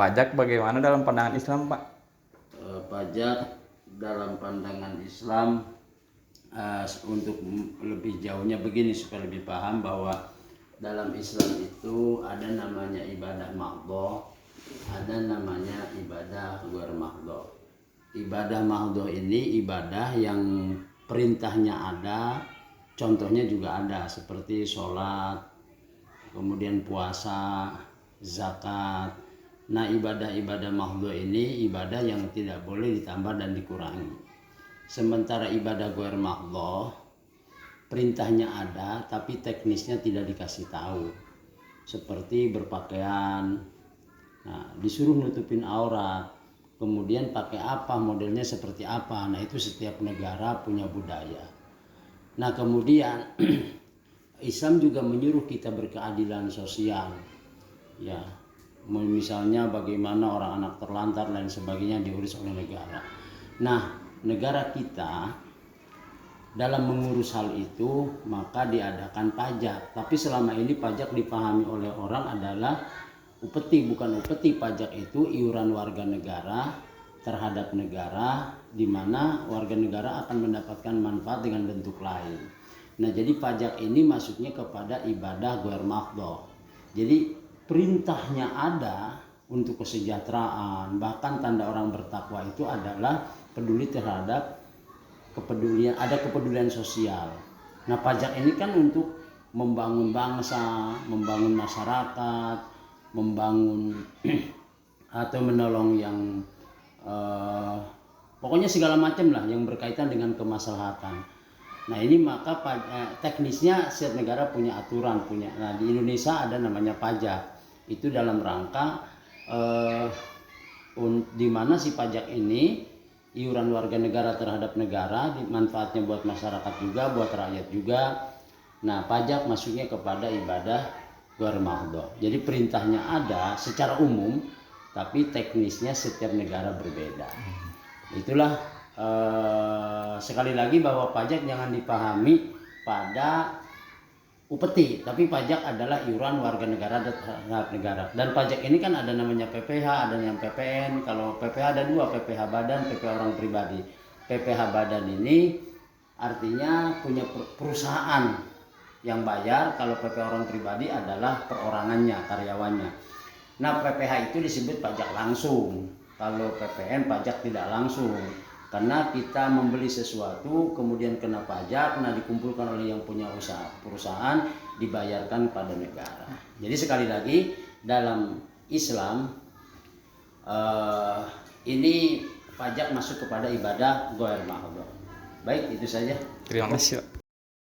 Pajak bagaimana dalam pandangan Islam, Pak? Pajak dalam pandangan Islam, untuk lebih jauhnya begini supaya lebih paham bahwa dalam Islam itu ada namanya ibadah mahdhah, ada namanya ibadah ghair mahdhah. Ibadah mahdhah ini ibadah yang perintahnya ada, contohnya juga ada seperti sholat, kemudian puasa, zakat. Nah, ibadah-ibadah mahdhah ini ibadah yang tidak boleh ditambah dan dikurangi. Sementara ibadah ghair mahdhah perintahnya ada tapi teknisnya tidak dikasih tahu. Seperti berpakaian, nah disuruh nutupin aurat, kemudian pakai apa, modelnya seperti apa. Nah, itu setiap negara punya budaya. Nah, kemudian Islam juga menyuruh kita berkeadilan sosial, ya, misalnya bagaimana orang anak terlantar dan sebagainya diurus oleh negara. Nah, negara kita dalam mengurus hal itu maka diadakan pajak. Tapi selama ini pajak dipahami oleh orang adalah upeti, bukan upeti. Pajak itu iuran warga negara terhadap negara, di mana warga negara akan mendapatkan manfaat dengan bentuk lain. Nah, jadi pajak ini masuknya kepada ibadah ghair mahdhah. Jadi perintahnya ada untuk kesejahteraan, bahkan tanda orang bertakwa itu adalah peduli terhadap kepedulian, ada kepedulian sosial. Nah, pajak ini kan untuk membangun bangsa, membangun masyarakat, membangun atau menolong yang pokoknya segala macam lah yang berkaitan dengan kemaslahatan. Nah, ini maka teknisnya setiap negara punya aturan, punya. Nah, di Indonesia ada namanya pajak. Itu dalam rangka di mana si pajak ini iuran warga negara terhadap negara, manfaatnya buat masyarakat juga, buat rakyat juga. Nah, pajak masuknya kepada ibadah ghair mahdhah. Jadi perintahnya ada secara umum, tapi teknisnya setiap negara berbeda. Itulah sekali lagi bahwa pajak jangan dipahami pada upeti, tapi pajak adalah iuran warga negara terhadap negara. Dan pajak ini kan ada namanya PPh, ada yang PPN. Kalau PPh ada dua, PPh badan, PPh orang pribadi. PPh badan ini artinya punya perusahaan yang bayar. Kalau PPh orang pribadi adalah perorangannya, karyawannya. Nah, PPh itu disebut pajak langsung. Kalau PPN pajak tidak langsung. Karena kita membeli sesuatu kemudian kena pajak, nah dikumpulkan oleh yang punya usaha perusahaan, dibayarkan pada negara. Jadi sekali lagi dalam Islam ini pajak masuk kepada ibadah ghair mahdhah. Baik, itu saja. Terima kasih, Pak.